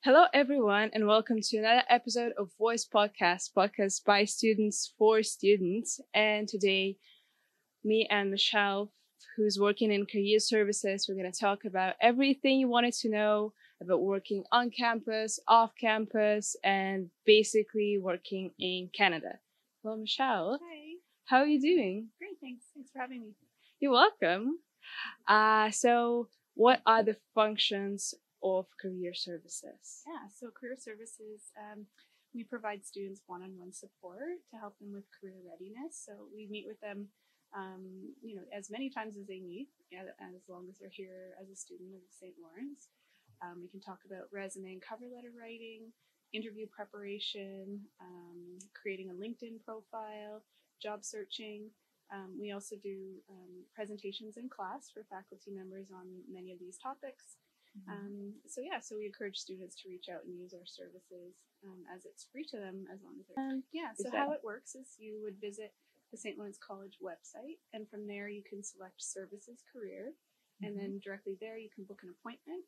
Hello, everyone, and welcome to another episode of Voice podcast by students for students. And today, me and Michelle, who's working in career services, we're going to talk about everything you wanted to know about working on campus, off campus, and basically working in Canada. Well, Michelle, Hi. how are you doing? Great. Thanks. Thanks for having me. You're welcome. So what are the functions of career services? Yeah. So career services, we provide students one-on-one support to help them with career readiness. So we meet with them, as many times as they need, as long as they're here as a student of St. Lawrence. We can talk about resume and cover letter writing, interview preparation, creating a LinkedIn profile, job searching. We also do presentations in class for faculty members on many of these topics. So we encourage students to reach out and use our services as it's free to them as long as they're. So how it works is you would visit the St. Lawrence College website, and from there you can select Services Career, and then directly there you can book an appointment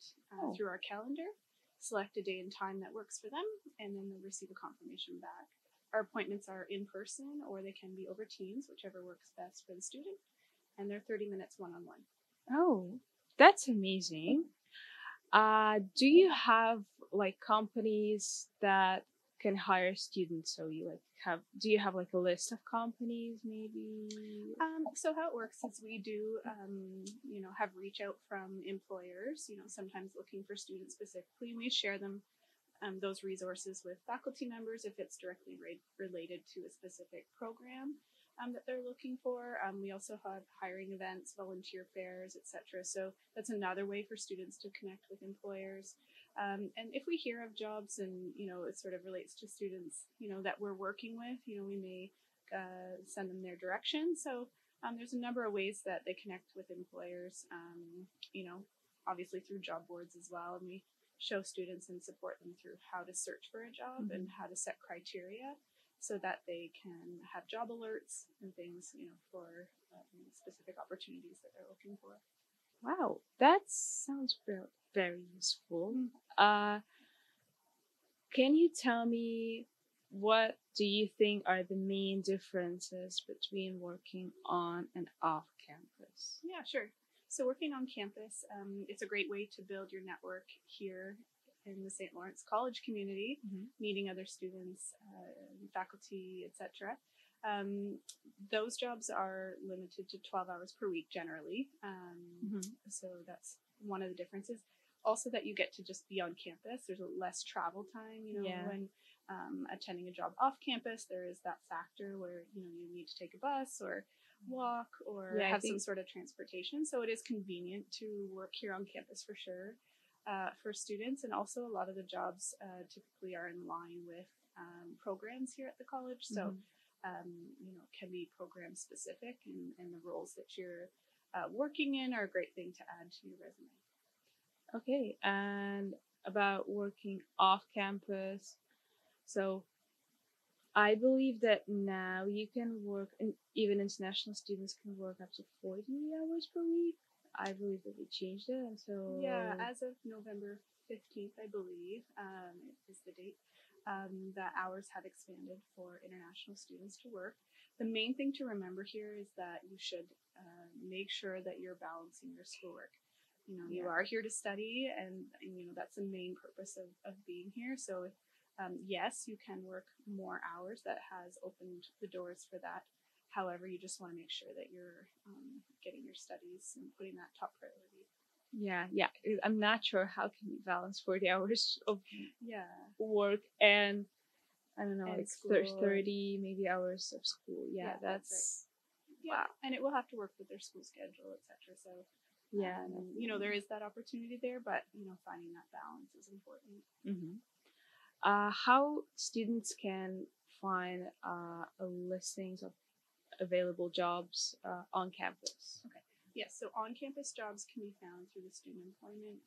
through our calendar, select a day and time that works for them, and then they'll receive a confirmation back. Our appointments are in person or they can be over Teams, whichever works best for the student, and they're 30 minutes one-on-one. Oh, that's amazing. Do you have like companies that can hire students? So do you have like a list of companies maybe? So how it works is we do, have reach out from employers, sometimes looking for students specifically, and we share them those resources with faculty members if it's directly related to a specific program that they're looking for. We also have hiring events, volunteer fairs, etc. So that's another way for students to connect with employers. And if we hear of jobs and, it sort of relates to students, that we're working with, we may send them their direction. So there's a number of ways that they connect with employers, obviously through job boards as well. And we show students and support them through how to search for a job and how to set criteria so that they can have job alerts and things, for specific opportunities that they're looking for. Wow, that sounds very useful. Can you tell me what do you think are the main differences between working on and off campus? Yeah, sure. So working on campus, it's a great way to build your network here in the St. Lawrence College community, meeting other students, faculty, etc. Those jobs are limited to 12 hours per week generally. So that's one of the differences. Also that you get to just be on campus. There's less travel time, when attending a job off campus, there is that factor where, you need to take a bus or walk or have some sort of transportation. So it is convenient to work here on campus for sure for students. And also a lot of the jobs typically are in line with programs here at the college. So, can be program specific, and the roles that you're working in are a great thing to add to your resume. Okay, and about working off campus. So I believe that now you can work, and even international students can work up to 40 hours per week. I believe that they changed it, and so as of November 15th, I believe, is the date. The hours have expanded for international students to work. The main thing to remember here is that you should make sure that you're balancing your schoolwork. You are here to study, and that's the main purpose of being here. So yes, you can work more hours. That has opened the doors for that. However, you just want to make sure that you're getting your studies and putting that top priority. Yeah. I'm not sure how can you balance 40 hours of work and I don't know, and like 30 maybe hours of school. Yeah, that's right. Wow. And it will have to work with their school schedule, etc. So there is that opportunity there, but finding that balance is important. How students can find listings of available jobs on campus? Okay. Yes, so on-campus jobs can be found through the Student Employment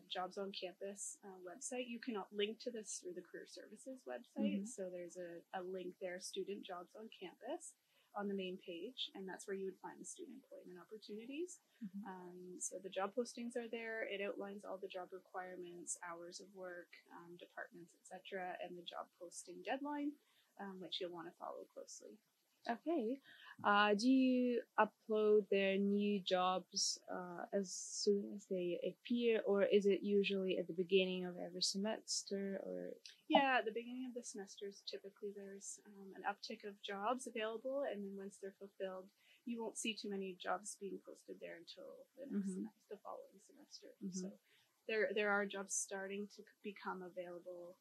Jobs on Campus website. You can link to this through the Career Services website. So there's a link there, Student Jobs on Campus. on the main page, and that's where you would find the student employment opportunities. So the job postings are there. It outlines all the job requirements, hours of work, departments, etc., and the job posting deadline, which you'll want to follow closely. Okay. Do you upload their new jobs as soon as they appear, or is it usually at the beginning of every semester? Or yeah, at the beginning of the semesters, typically there's an uptick of jobs available, and then once they're fulfilled, you won't see too many jobs being posted there until the next semester, the following semester. So there are jobs starting to become available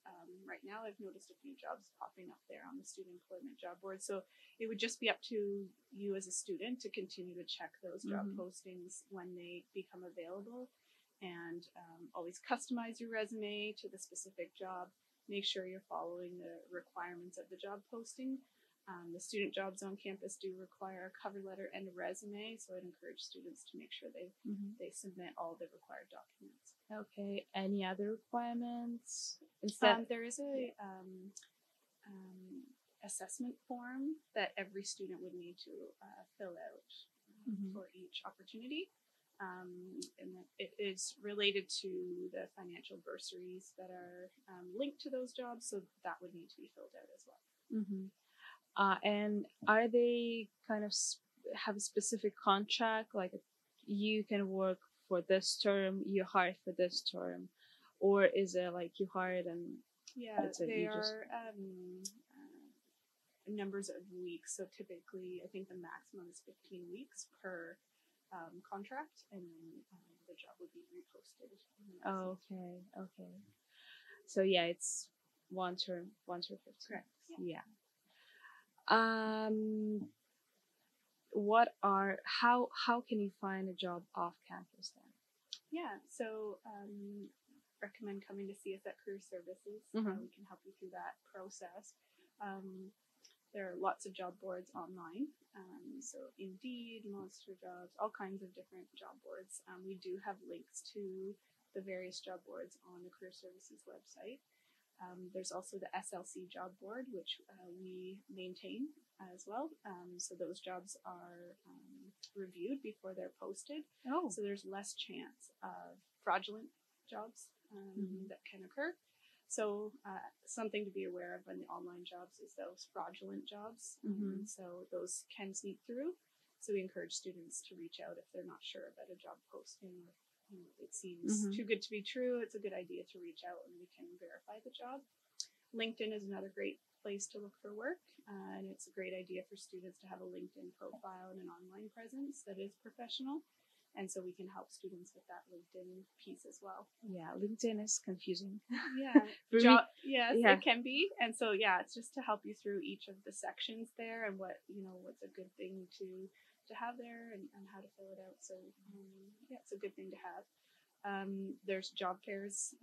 right now. I've noticed a few jobs popping up there on the student employment job board. So it would just be up to you as a student to continue to check those job postings when they become available, and always customize your resume to the specific job. Make sure you're following the requirements of the job posting. The student jobs on campus do require a cover letter and a resume, so I'd encourage students to make sure they submit all the required documents. Okay. Any other requirements? There is a assessment form that every student would need to fill out for each opportunity. And it is related to the financial bursaries that are linked to those jobs, so that would need to be filled out as well. And are they kind of have a specific contract, like you can work for this term, you hired for this term, or is it like you hired and they are numbers of weeks. So typically, I think the maximum is 15 weeks per contract, and then the job would be reposted. Okay. So yeah, it's one term 15. Correct. Yeah. How can you find a job off campus then? Yeah, so recommend coming to see us at Career Services. We can help you through that process. There are lots of job boards online, so Indeed, Monster Jobs, all kinds of different job boards. We do have links to the various job boards on the Career Services website. There's also the SLC job board, which we maintain as well. So those jobs are reviewed before they're posted. So there's less chance of fraudulent jobs that can occur. So something to be aware of in the online jobs is those fraudulent jobs. So those can sneak through. So we encourage students to reach out if they're not sure about a job posting, or it seems too good to be true. It's a good idea to reach out and we can verify the job. LinkedIn is another great place to look for work, and it's a great idea for students to have a LinkedIn profile and an online presence that is professional. And so we can help students with that LinkedIn piece as well. Yeah, LinkedIn is confusing. Yes, it can be. And so, it's just to help you through each of the sections there and what's a good thing to have there and how to fill it out. So, it's a good thing to have. There's job fairs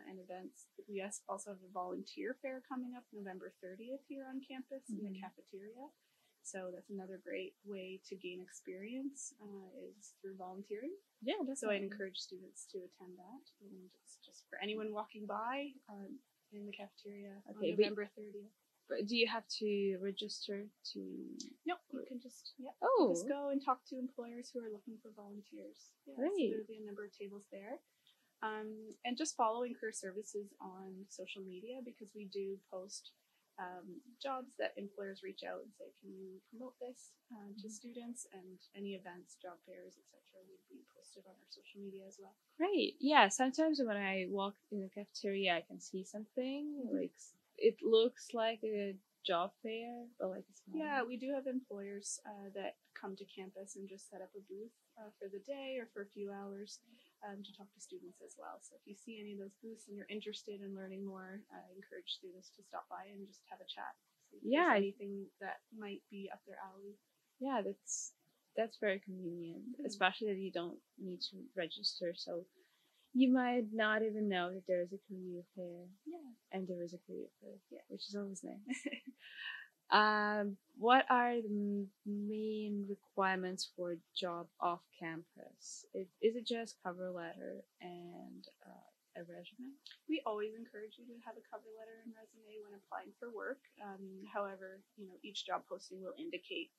and events. We also have a volunteer fair coming up November 30th here on campus in the cafeteria. So that's another great way to gain experience is through volunteering. Yeah, definitely. So I'd encourage students to attend that. And it's just for anyone walking by in the cafeteria on November 30th. But do you have to register to? No, you can just just go and talk to employers who are looking for volunteers. Yeah, great. So there'll be a number of tables there. And just following Career Services on social media, because we do post jobs that employers reach out and say, can you promote this to students, and any events, job fairs, etc. would be posted on our social media as well. Great. Yeah, sometimes when I walk in the cafeteria, I can see something like it looks like a job fair, but like it's not. Yeah, we do have employers that come to campus and just set up a booth for the day or for a few hours to talk to students as well. So if you see any of those booths and you're interested in learning more, I encourage students to stop by and just have a chat. See if there's anything that might be up their alley. Yeah, that's very convenient, especially that you don't need to register. So you might not even know that there is a career fair. Yeah. And there is a career fair, which is always nice. What are the main requirements for a job off campus? Is it just cover letter and a resume? We always encourage you to have a cover letter and resume when applying for work. However, each job posting will indicate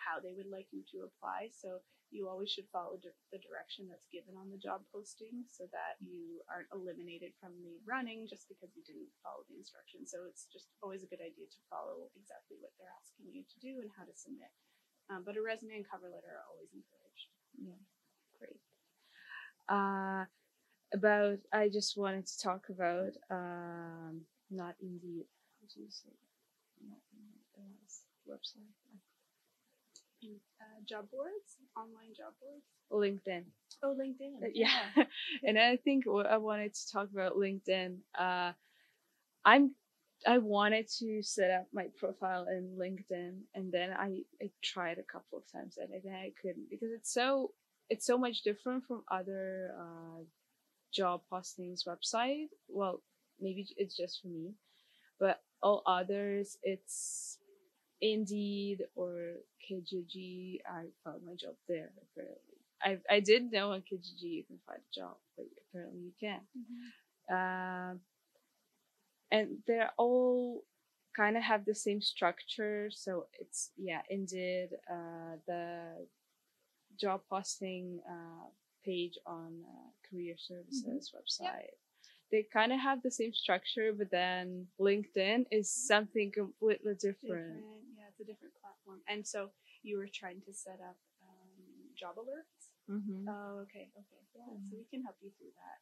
how they would like you to apply. So you always should follow the direction that's given on the job posting so that you aren't eliminated from the running just because you didn't follow the instructions. So it's just always a good idea to follow exactly what they're asking you to do and how to submit. But a resume and cover letter are always encouraged. Yeah, great. I just wanted to talk about not Indeed. How do you say that? Not Indeed. Website. Job boards, online job boards. LinkedIn. Oh, LinkedIn. Yeah. And I think I wanted to talk about LinkedIn. I wanted to set up my profile in LinkedIn, and then I tried a couple of times, and then I couldn't because it's so much different from other job postings website. Well, maybe it's just for me, but all others, it's Indeed or Kijiji. I found my job there apparently. I did know on Kijiji you can find a job, but apparently you can. And they're all kind of have the same structure. So it's Indeed, the job posting page on Career Services website. Yep. They kind of have the same structure, but then LinkedIn is something completely different. Yeah, it's a different platform. And so you were trying to set up job alerts? Oh, okay. Yeah, so we can help you through that.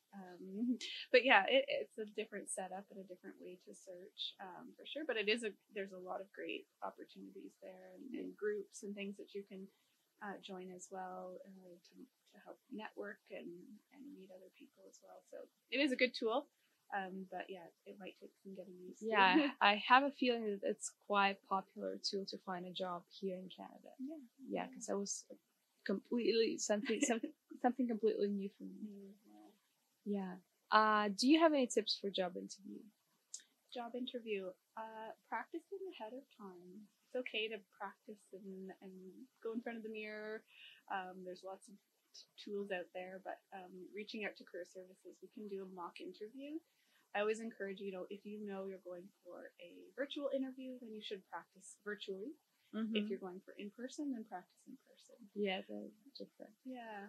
But yeah, it's a different setup and a different way to search for sure. But there's a lot of great opportunities there and groups and things that you can join as well to help network and meet other people as well. So it is a good tool, but yeah, it might take some getting used to. Yeah, I have a feeling that it's quite popular tool to find a job here in Canada. Yeah, because I was completely something completely new for me. Yeah. Do you have any tips for job interview? Job interview, practicing ahead of time. It's okay to practice and go in front of the mirror. There's lots of tools out there, but reaching out to Career Services, we can do a mock interview. I always encourage if you know you're going for a virtual interview, then you should practice virtually. If you're going for in-person, then practice in person. Yeah, that's different. Yeah.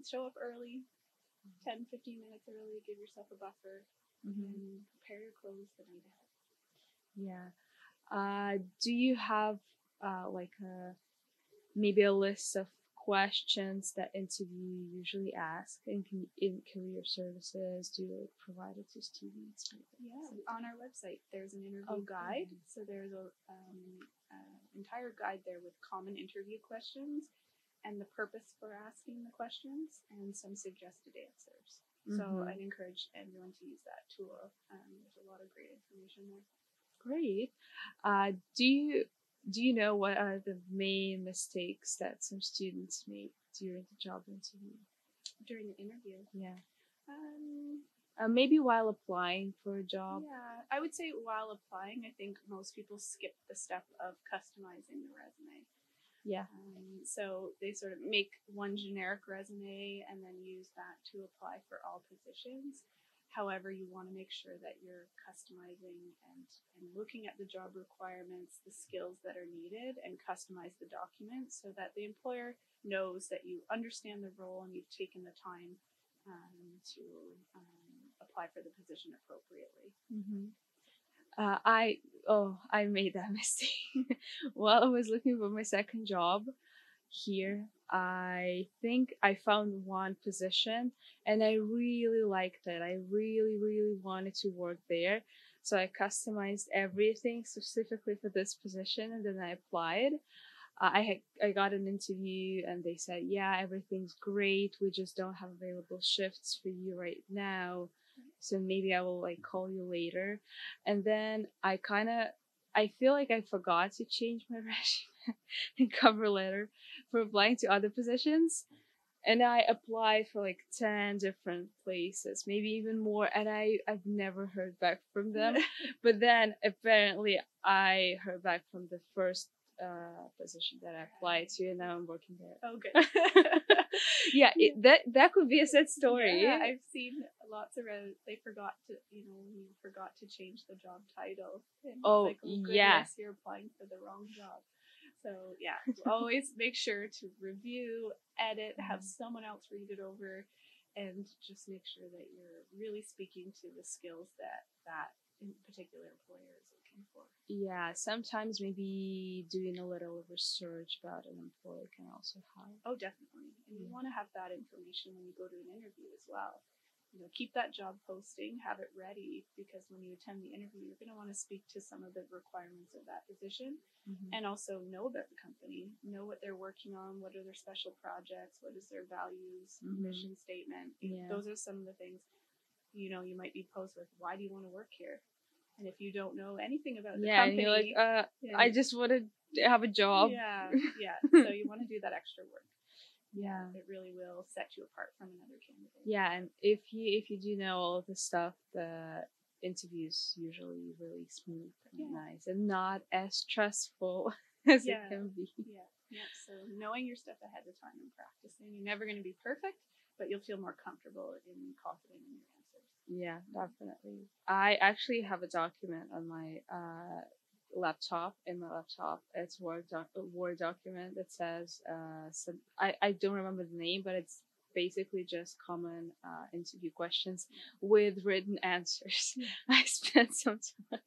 Show up early, 10, 15 minutes early, give yourself a buffer, and prepare your clothes the night ahead. Yeah. Do you have maybe a list of questions that interview usually ask in Career Services? Do you provide it to students? Yeah, on our website there's an interview guide. So there's a entire guide there with common interview questions and the purpose for asking the questions and some suggested answers. So I'd encourage everyone to use that tool. There's a lot of great information there. Great. Do you know what are the main mistakes that some students make during the job interview? During the interview? Yeah. Maybe while applying for a job. Yeah, I would say while applying, I think most people skip the step of customizing the resume. Yeah. So they sort of make one generic resume and then use that to apply for all positions. However, you want to make sure that you're customizing and looking at the job requirements, the skills that are needed, and customize the document so that the employer knows that you understand the role and you've taken the time to apply for the position appropriately. I made that mistake. While I was looking for my second job here, I think I found one position and I really liked it. I really, really wanted to work there. So I customized everything specifically for this position and then I applied. I got an interview and they said, yeah, everything's great. We just don't have available shifts for you right now. So maybe I will call you later. And then I feel like I forgot to change my resume and cover letter for applying to other positions. And I applied for 10 different places, maybe even more. And I've never heard back from them. But then apparently I heard back from the first position that I applied to, and now I'm working there. Oh, good. Yeah, that could be a sad story. Yeah, I've seen lots of they forgot to, you forgot to change the job title. And oh, goodness, you're applying for the wrong job. So yeah, always make sure to review, edit, have someone else read it over, and just make sure that you're really speaking to the skills that that in particular employer is looking for. Yeah, sometimes maybe doing a little research about an employer can also help. Oh, definitely. And you want to have that information when you go to an interview as well. You know, keep that job posting, have it ready, because when you attend the interview, you're going to want to speak to some of the requirements of that position, and also know about the company, know what they're working on, what are their special projects, what is their values, mission statement. Those are some of the things, you know, you might be posed with. Why do you want to work here? And if you don't know anything about the company, and you're like, I just want to have a job. Yeah. So you want to do that extra work. Yeah, it really will set you apart from another candidate. Yeah, and if you do know all of the stuff, the interviews usually really smooth and nice, and not as stressful as it can be. Yeah. So knowing your stuff ahead of time and practicing, you're never going to be perfect, but you'll feel more comfortable and confident in your answers. Yeah, definitely. I actually have a document on my laptop. In my laptop, it's a Word document that says I don't remember the name, but it's basically just common interview questions with written answers. I spent some time.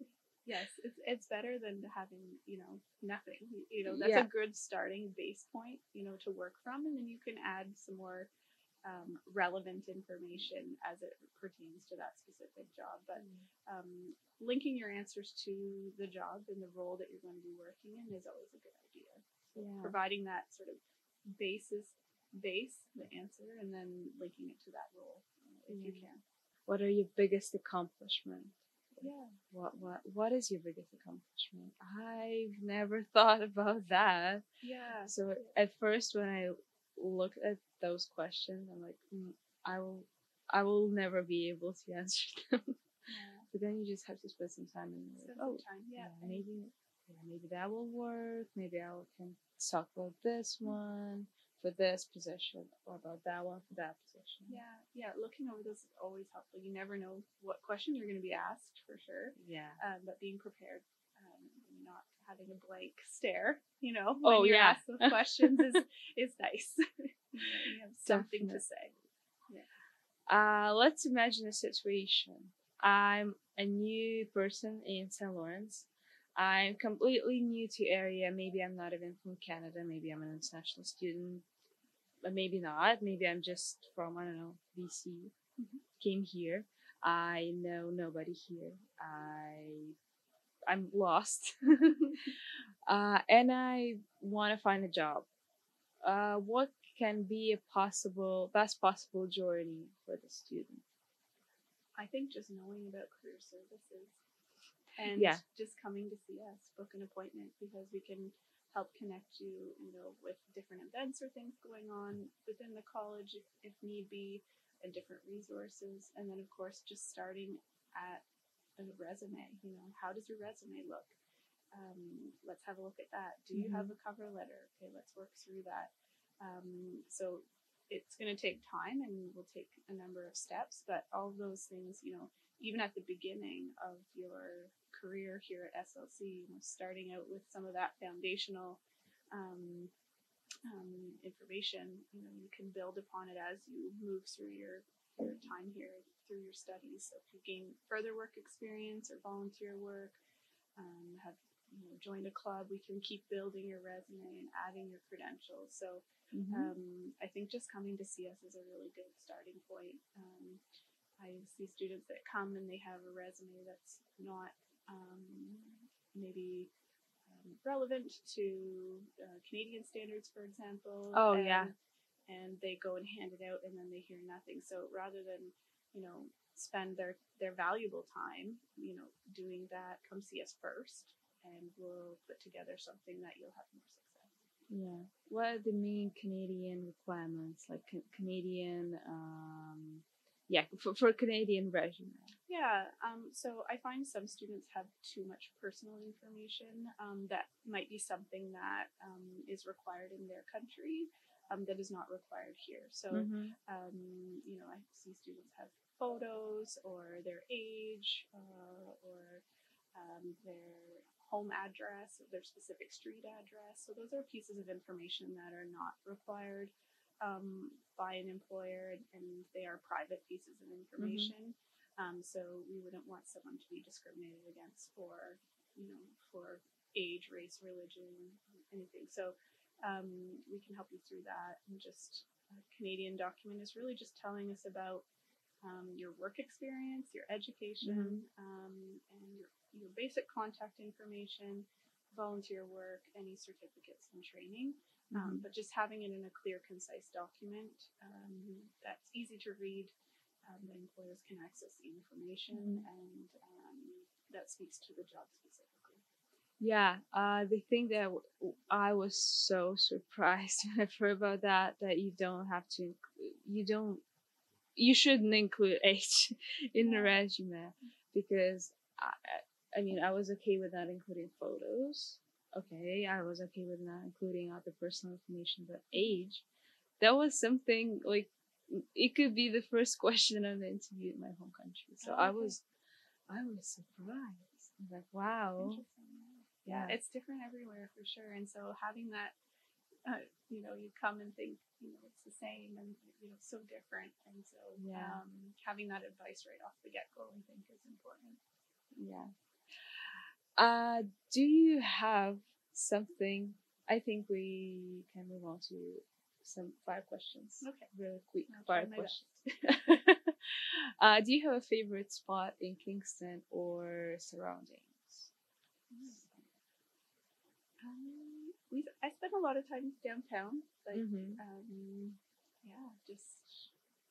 Yes, it's better than having, you know, nothing. You know, that's a good starting base point, you know, to work from, and then you can add some more relevant information as it pertains to that specific job. But linking your answers to the job and the role that you're going to be working in is always a good idea. So providing that sort of base, the answer, and then linking it to that role if you can. What are your biggest accomplishment? Yeah. What is your biggest accomplishment? I've never thought about that. Yeah. So at first, when I looked at those questions, I'm like, I will never be able to answer them. But then you just have to spend some time and maybe that will work. Maybe I can talk about this one for this position, or about that one for that position. Yeah. Looking over this is always helpful. You never know what question you're going to be asked, for sure. Yeah. But being prepared, and not having a blank stare, you know, when you're asked those questions is nice. You have something to say. Yeah. Let's imagine a situation. I'm a new person in St. Lawrence. I'm completely new to area. Maybe I'm not even from Canada. Maybe I'm an international student. But maybe not. Maybe I'm just from, I don't know, BC. Came here. I know nobody here. I'm lost. And I want to find a job. What can be a best possible journey for the student? I think just knowing about career services and just coming to see us, book an appointment, because we can help connect you, you know, with different events or things going on within the college if need be, and different resources. And then of course, just starting at a resume, you know, how does your resume look? Let's have a look at that. Do you have a cover letter? Okay, let's work through that. So it's going to take time and will take a number of steps, but all of those things, you know, even at the beginning of your career here at SLC, you know, starting out with some of that foundational information, you know, you can build upon it as you move through your time here, through your studies. So if you gain further work experience or volunteer work, have, you know, joined a club, we can keep building your resume and adding your credentials. So I think just coming to see us is a really good starting point. I see students that come and they have a resume that's not maybe relevant to Canadian standards, for example. And they go and hand it out and then they hear nothing. So rather than, you know, spend their valuable time, you know, doing that, come see us first and we'll put together something that you'll have more success. Yeah. What are the main Canadian requirements, like Canadian, for Canadian resume? Yeah. So I find some students have too much personal information that might be something that is required in their country that is not required here. So, you know, I see students have photos or their age or their home address, or their specific street address. So those are pieces of information that are not required by an employer, and they are private pieces of information. So we wouldn't want someone to be discriminated against for, for age, race, religion, anything. So we can help you through that. And just a Canadian document is really just telling us about your work experience, your education, and your basic contact information, volunteer work, any certificates and training. But just having it in a clear, concise document that's easy to read, that employers can access the information, and that speaks to the job specifically. Yeah, the thing that I was so surprised when I heard about that you don't have to, you shouldn't include age in the resume, because I mean, I was okay with not including photos. Okay, I was okay with not including other personal information, but age, that was something like it could be the first question on the interview in my home country. So I was surprised. I was like, wow. Yeah, it's different everywhere for sure. And so having that, you come and think, it's the same, and so different. And so having that advice right off the get-go, I think, is important. Yeah. Do you have something? I think we can move on to some 5 questions. Okay. Really quick 5 questions. Do you have a favorite spot in Kingston or surroundings? I spend a lot of time downtown. Like,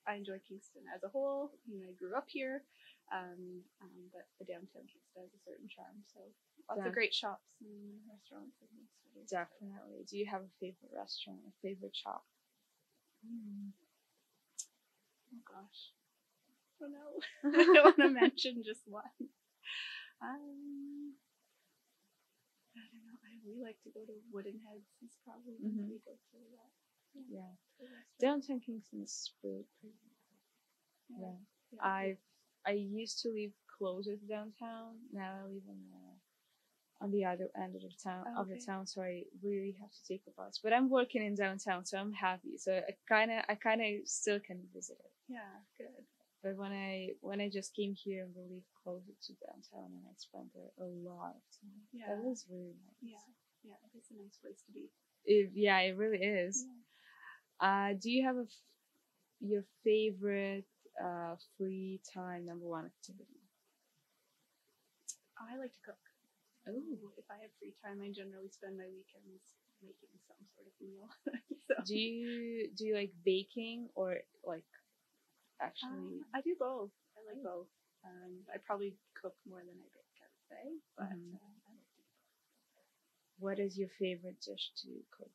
I enjoy Kingston as a whole. I grew up here, but the downtown Kingston has a certain charm. So lots of great shops and restaurants. Definitely. Do you have a favorite restaurant, a favorite shop? Oh gosh, I don't know. I don't want to mention just one. I don't know. I really like to go to Wooden Heads. It's probably when we go to that. Yeah. Downtown Kingston is really pretty. Yeah. I used to live closer to downtown. Now I live on the other end of the town, so I really have to take a bus. But I'm working in downtown, so I'm happy. So I kind of still can visit it. Yeah, good. But when I just came here, we lived closer to downtown, and I spent there a lot of time. Yeah, that was really nice. Yeah, it's a nice place to be. It really is. Yeah. Do you have your favorite free time number 1 activity? I like to cook. Oh, if I have free time, I generally spend my weekends making some sort of meal. So. Do you like baking or like actually? I do both. I like both. I probably cook more than I bake, I would say, but I like to do both. What is your favorite dish to cook?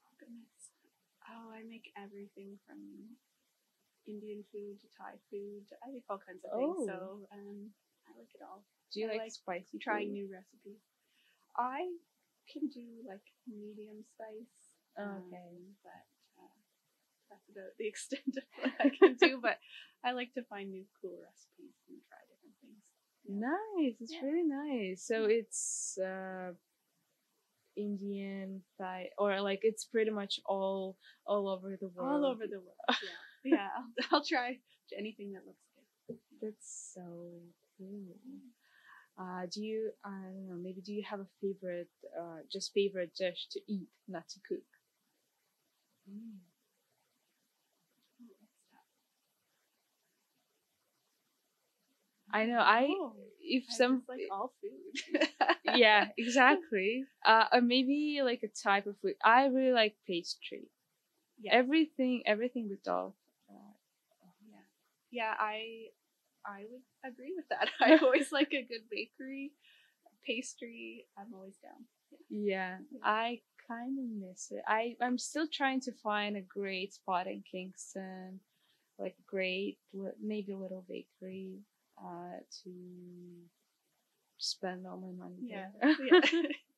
Oh goodness! I make everything from Indian food to Thai food. I make all kinds of things. So I like it all. Do you like spicy? Trying new recipes. I can do like medium spice. Okay. But that's about the extent of what I can do. But I like to find new cool recipes and try different things. Yeah. Nice. It's really nice. So it's Indian, Thai, or like it's pretty much all over the world. All over the world. Yeah. I'll try anything that looks good. That's so cool. Do you, I don't know, maybe do you have a favorite dish to eat, not to cook? I know. Just like all food. Yeah, exactly. Or maybe like a type of food. I really like pastry. Yeah. Everything with dough. Yeah. I would agree with that. I always like a good bakery, pastry. I'm always down. Yeah. I kind of miss it. I'm still trying to find a great spot in Kingston, like a great, maybe a little bakery, to spend all my money. Yeah.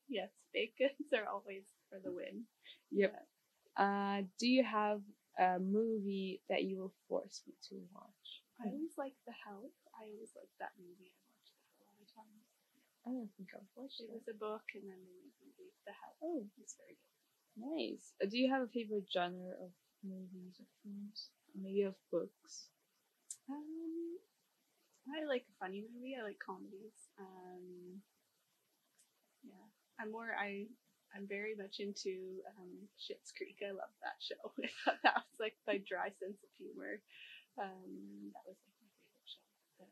Yes, baked goods are always for the win. Yep. Yeah. Do you have a movie that you will force me to watch? I always like The Help. I always like that movie. I watched that a lot of times. I don't think I've watched It that. was a book, and then they made the house. Oh, It's very good. nice. Do you have a favorite genre of movies or films? Maybe of books? I like a funny movie. I like comedies. Yeah, I'm very much into Schitt's Creek. I love that show. I thought that was like my dry sense of humor. That was like my favorite show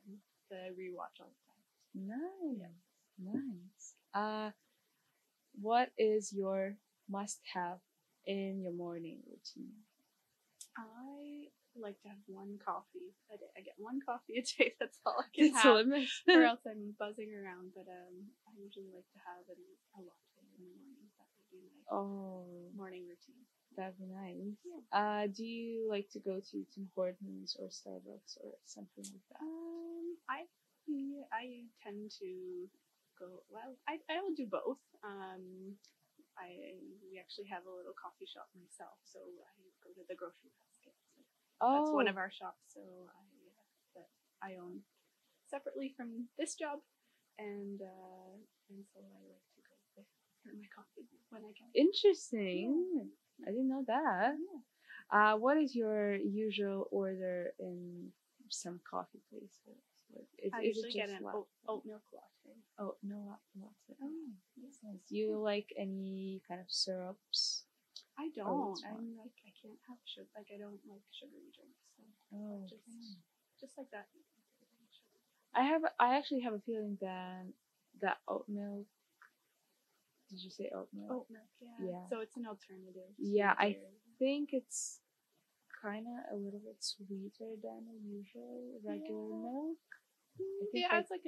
that I rewatch all the time. Nice, nice. What is your must-have in your morning routine? I like to have one coffee a day. I get one coffee a day. That's all I can It's have. limit. Or else I'm buzzing around. But I usually like to have a latte in the morning. That would be my morning routine. That'd be nice. Yeah. Do you like to go to Tim Hortons or Starbucks or something like that? I tend to go. Well, I will do both. We actually have a little coffee shop myself, so I go to the grocery basket. So that's one of our shops. So that I own separately from this job, and so I like to go there for my coffee when I can. Interesting. Yeah. I didn't know that. Yeah. What is your usual order in some coffee places? I usually get an oat milk latte. Oh, no latte. Oh, that's nice. Do you like any kind of syrups? I don't. I can't have sugar. Like I don't like sugary drinks. So just like that. I actually have a feeling that oat milk. Did you say oat milk? Oat milk, yeah. So it's an alternative. Yeah, I think it's kind of a little bit sweeter than a usual regular milk. It has like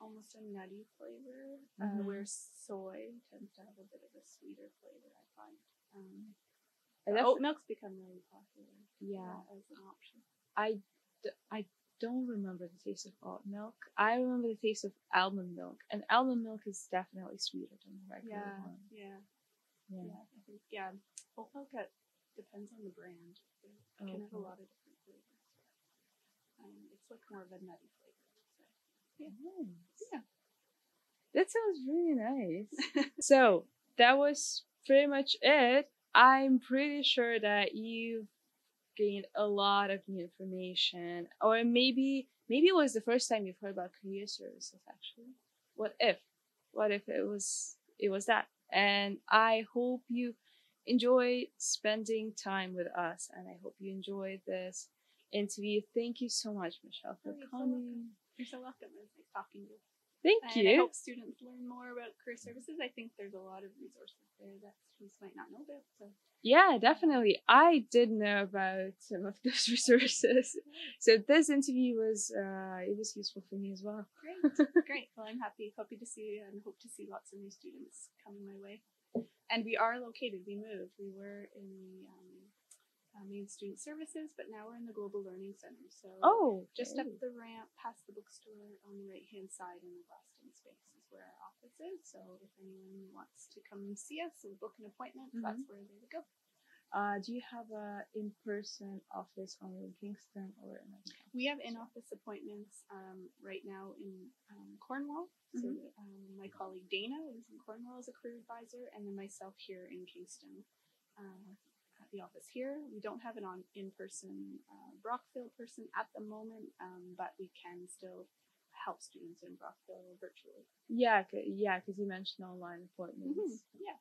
almost a nutty flavor, where soy tends to have a bit of a sweeter flavor, I find. Oat milk's become really popular. Yeah, as an option. I don't remember the taste of oat milk. I remember the taste of almond milk, and almond milk is definitely sweeter than the regular one. Yeah. I think oat milk depends on the brand. It can have a lot of different flavors. It's like more of a nutty flavor, I would say. Yeah. Nice. Yeah. That sounds really nice. So that was pretty much it. I'm pretty sure that you've gained a lot of new information, or maybe it was the first time you've heard about career services. Actually, what if it was that? And I hope you enjoy spending time with us, and I hope you enjoyed this interview. Thank you so much, Michelle, for coming. You're so welcome. It was nice talking to you. Thank you. I hope students learn more about career services. I think there's a lot of resources there that students might not know about. So yeah, definitely. I did know about some of those resources. So this interview was it was useful for me as well. Great. Well, I'm happy to see you and hope to see lots of new students coming my way. And we are located. We moved. We were in the main student services, but now we're in the Global Learning Center. So just up the ramp past the bookstore on the right-hand side in the Boston space is where our office is. So if anyone wants to come see us or book an appointment, that's where they would go. Do you have an in-person office only in Kingston or in Montreal? We have in-office appointments right now in Cornwall. So my colleague Dana is in Cornwall as a career advisor, and then myself here in Kingston at the office here. We don't have an in-person Brockville person at the moment, but we can still help students in Brockville virtually. Yeah, because you mentioned online appointments. Yeah.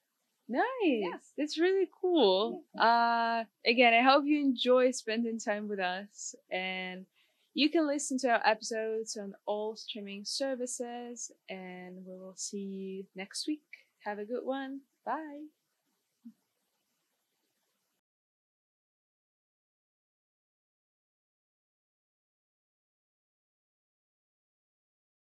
Nice. Yeah. It's really cool. Yeah. Again, I hope you enjoy spending time with us, and you can listen to our episodes on all streaming services, and we will see you next week. Have a good one. Bye.